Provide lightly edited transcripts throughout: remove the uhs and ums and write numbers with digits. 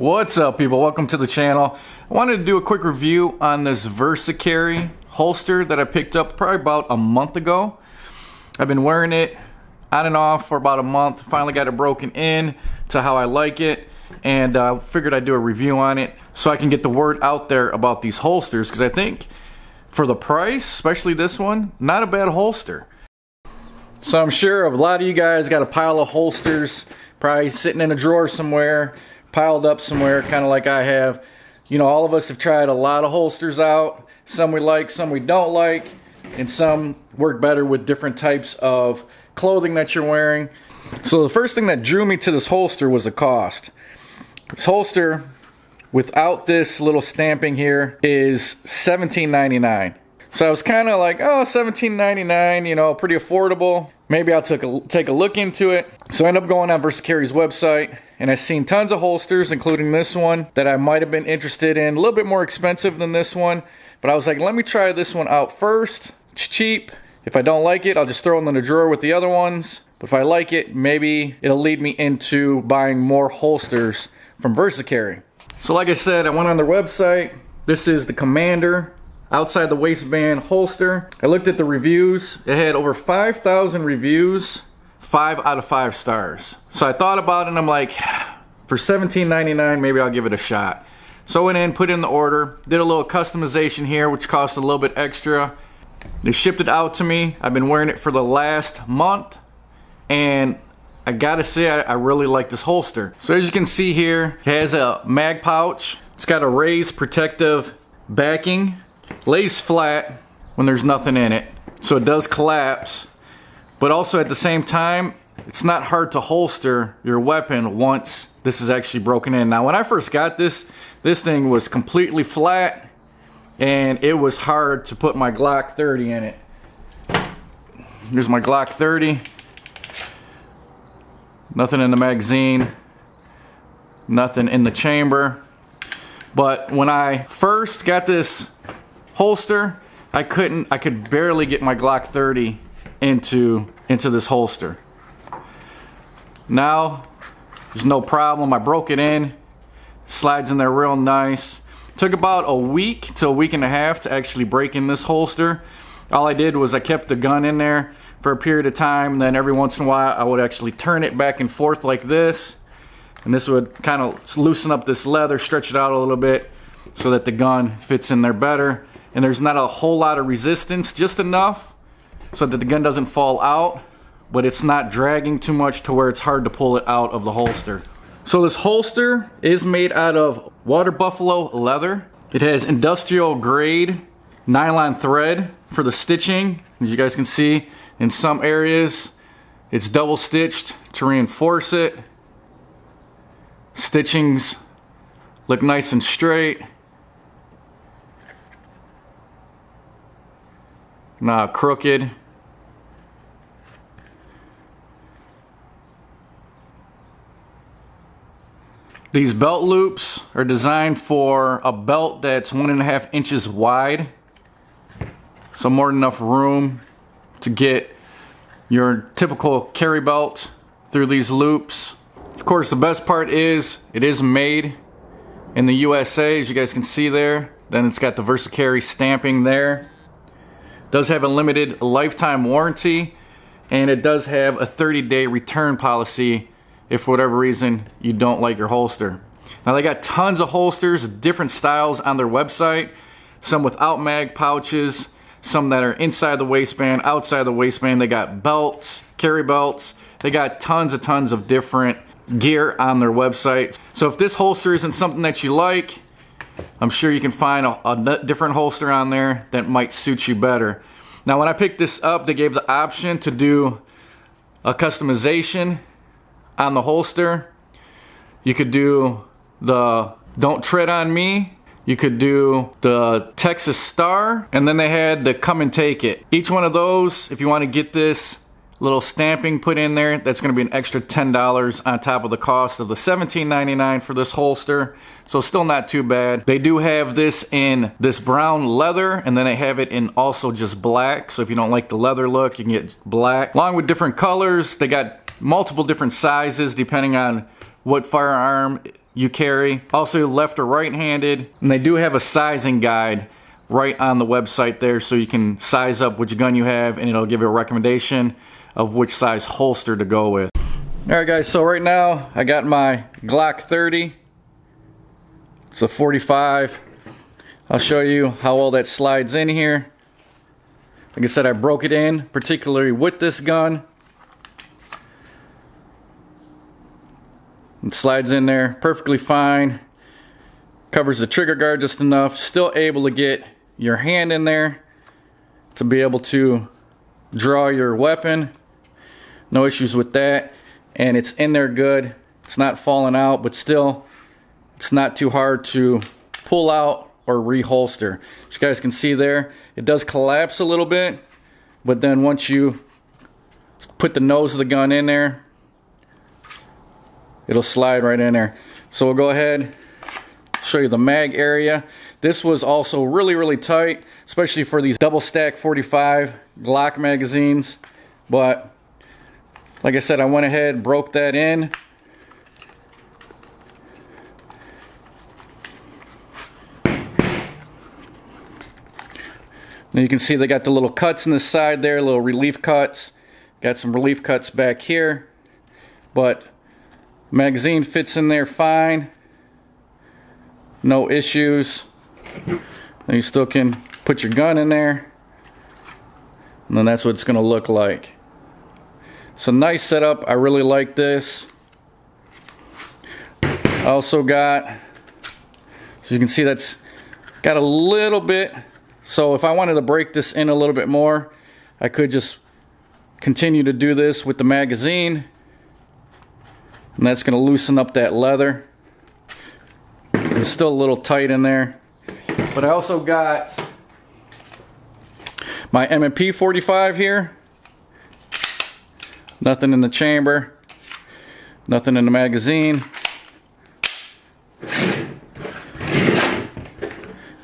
What's up, people? Welcome to the channel. I wanted to do a quick review on this VERSACARRY holster that I picked up probably about a month ago. I've been wearing it on and off for about a month. Finally got it broken in to how I like it, and figured I'd do a review on it so I can get the word out there about these holsters, because I think for the price, especially this one, not a bad holster. So I'm sure a lot of you guys got a pile of holsters probably sitting in a drawer somewhere, piled up somewhere, kind of like I have. You know, all of us have tried a lot of holsters out. Some we like, some we don't like, and some work better with different types of clothing that you're wearing. So the first thing that drew me to this holster was the cost. This holster, without this little stamping here, is $17.99. So I was kind of like, oh, $17.99, you know, pretty affordable. Maybe I'll take a look into it. So I ended up going on VERSACARRY's website, and I've seen tons of holsters, including this one, that I might have been interested in. A little bit more expensive than this one, but I was like, let me try this one out first. It's cheap. If I don't like it, I'll just throw it in the drawer with the other ones. But if I like it, maybe it'll lead me into buying more holsters from VERSACARRY. So like I said, I went on their website. This is the Commander outside the waistband holster. I looked at the reviews. It had over 5,000 reviews, 5 out of 5 stars. So I thought about it, and I'm like, for $17.99, maybe I'll give it a shot. So I went in, put in the order, did a little customization here, which cost a little bit extra. They shipped it out to me. I've been wearing it for the last month, and I gotta say, I really like this holster. So as you can see here, it has a mag pouch. It's got a raised protective backing. Lays flat when there's nothing in it, so it does collapse, but also at the same time, it's not hard to holster your weapon once this is actually broken in. Now when I first got this thing was completely flat, and it was hard to put my Glock 30 in it. Here's my Glock 30. Nothing in the magazine, nothing in the chamber. But when I first got this holster, I could barely get my Glock 30 into this holster. Now there's no problem. I broke it in, slides in there real nice. Took about a week to a week and a half to actually break in this holster. All I did was I kept the gun in there for a period of time, and then every once in a while I would actually turn it back and forth like this, and this would kind of loosen up this leather, stretch it out a little bit so that the gun fits in there better. And there's not a whole lot of resistance, just enough so that the gun doesn't fall out, but it's not dragging too much to where it's hard to pull it out of the holster. So this holster is made out of water buffalo leather. It has industrial grade nylon thread for the stitching. As you guys can see, in some areas it's double stitched to reinforce it. Stitchings look nice and straight, not crooked. These belt loops are designed for a belt that's 1.5 inches wide, so more than enough room to get your typical carry belt through these loops. Of course, the best part is it is made in the USA, as you guys can see there. Then it's got the VERSACARRY stamping there. Does have a limited lifetime warranty, and it does have a 30-day return policy if for whatever reason you don't like your holster. Now they got tons of holsters, different styles on their website, some without mag pouches, some that are inside the waistband, outside the waistband. They got belts, carry belts. They got tons of different gear on their website. So if this holster isn't something that you like, I'm sure you can find a different holster on there that might suit you better. Now when I picked this up, they gave the option to do a customization on the holster. You could do the "Don't Tread on Me." You could do the Texas Star, and then they had the "Come and Take It." Each one of those, if you want to get this little stamping put in there, that's going to be an extra $10 on top of the cost of the $17.99 for this holster. So still not too bad. They do have this in this brown leather, and then they have it in also just black. So if you don't like the leather look, you can get black. Along with different colors, they got multiple different sizes depending on what firearm you carry. Also left or right-handed. And they do have a sizing guide right on the website there, so you can size up which gun you have and it'll give you a recommendation of which size holster to go with. Alright guys, so right now I got my Glock 30. It's a 45. I'll show you how all that slides in here. Like I said, I broke it in, particularly with this gun. It slides in there perfectly fine. Covers the trigger guard just enough. Still able to get your hand in there to be able to draw your weapon. No issues with that. And it's in there good. It's not falling out, but still, it's not too hard to pull out or reholster. As you guys can see there, it does collapse a little bit, but then once you put the nose of the gun in there, it'll slide right in there. So we'll go ahead, show you the mag area. This was also really tight, especially for these double stack 45 Glock magazines. But like I said, I went ahead, broke that in. Now you can see they got the little cuts in the side there, little relief cuts. Got some relief cuts back here. But magazine fits in there fine. No issues. Then you still can put your gun in there. And then that's what it's going to look like. So nice setup. I really like this. I also got, so you can see that's got a little bit. So if I wanted to break this in a little bit more, I could just continue to do this with the magazine. And that's going to loosen up that leather. It's still a little tight in there. But I also got my M&P 45 here. Nothing in the chamber. Nothing in the magazine.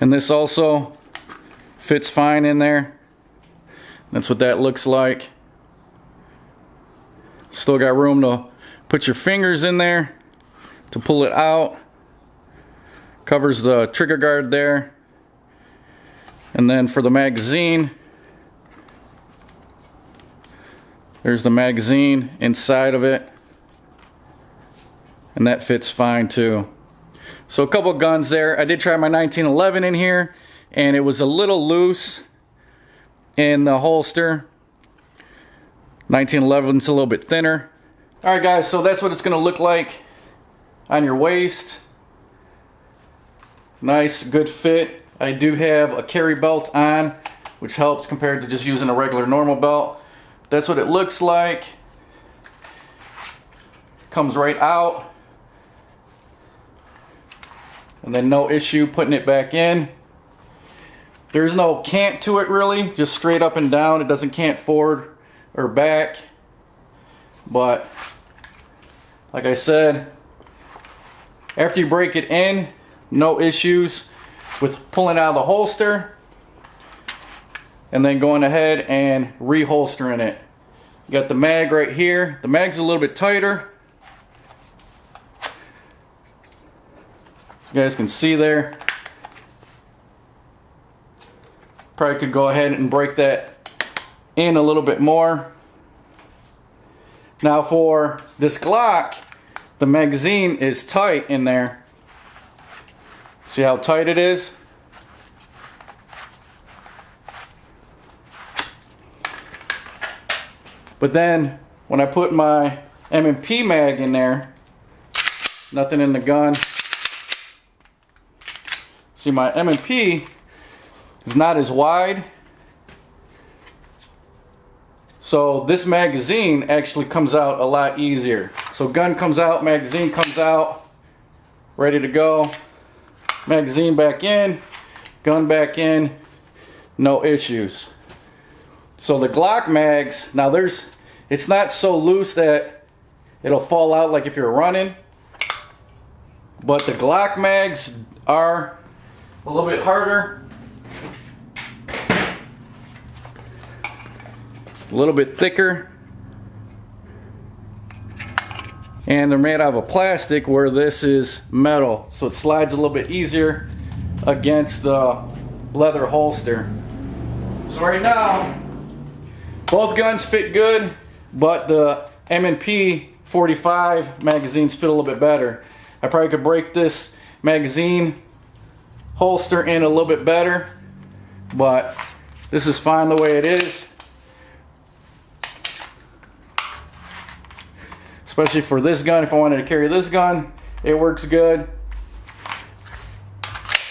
And this also fits fine in there. That's what that looks like. Still got room to put your fingers in there to pull it out. Covers the trigger guard there. And then for the magazine, there's the magazine inside of it. And that fits fine too. So a couple guns there. I did try my 1911 in here, and it was a little loose in the holster. 1911's a little bit thinner. Alright guys, so that's what it's going to look like on your waist. Nice, good fit. I do have a carry belt on, which helps compared to just using a regular normal belt. That's what it looks like. Comes right out. And then no issue putting it back in. There's no cant to it really, just straight up and down. It doesn't cant forward or back. But like I said, after you break it in, no issues with pulling out of the holster and then going ahead and reholstering it. You got the mag right here. The mag's a little bit tighter. You guys can see there. Probably could go ahead and break that in a little bit more. Now for this Glock, the magazine is tight in there. See how tight it is? But then when I put my M&P mag in there, nothing in the gun. See, my M&P is not as wide. So this magazine actually comes out a lot easier. So gun comes out, magazine comes out, ready to go. Magazine back in, gun back in, no issues. So the Glock mags, now it's not so loose that it'll fall out like if you're running. But the Glock mags are a little bit harder. A little bit thicker. And they're made out of a plastic where this is metal, so it slides a little bit easier against the leather holster. So right now, both guns fit good, but the M&P 45 magazines fit a little bit better. I probably could break this magazine holster in a little bit better, but this is fine the way it is. Especially for this gun, if I wanted to carry this gun, it works good.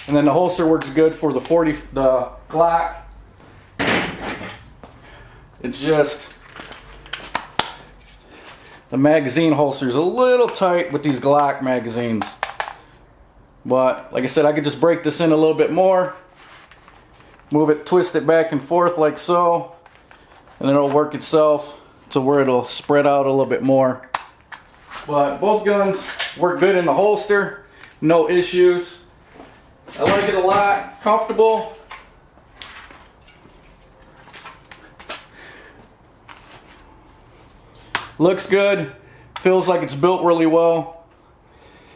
And then the holster works good for the Glock. It's just the magazine holster is a little tight with these Glock magazines. But like I said, I could just break this in a little bit more, move it, twist it back and forth like so, and then it'll work itself to where it'll spread out a little bit more. But both guns work good in the holster, no issues. I like it a lot, comfortable. Looks good, feels like it's built really well.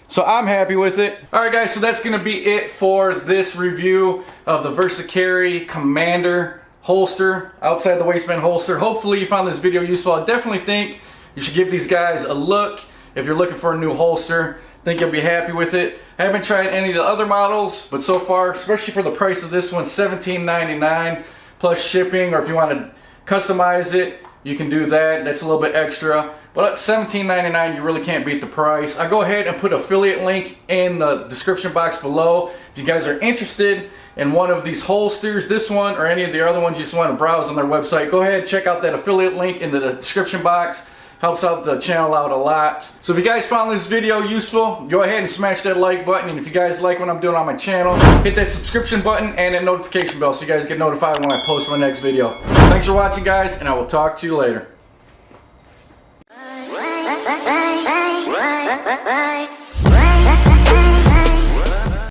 So I'm happy with it. Alright guys, so that's going to be it for this review of the VERSACARRY Commander holster, outside the waistband holster. Hopefully you found this video useful. I definitely think you should give these guys a look if you're looking for a new holster. I think you'll be happy with it. I haven't tried any of the other models, but so far, especially for the price of this one, $17.99 plus shipping, or if you want to customize it, you can do that. That's a little bit extra. But at $17.99, you really can't beat the price. I'll go ahead and put an affiliate link in the description box below. If you guys are interested in one of these holsters, this one or any of the other ones you just want to browse on their website, go ahead and check out that affiliate link in the description box. Helps out the channel out a lot. So if you guys found this video useful, go ahead and smash that like button. And if you guys like what I'm doing on my channel, hit that subscription button and that notification bell so you guys get notified when I post my next video. Thanks for watching guys, and I will talk to you later.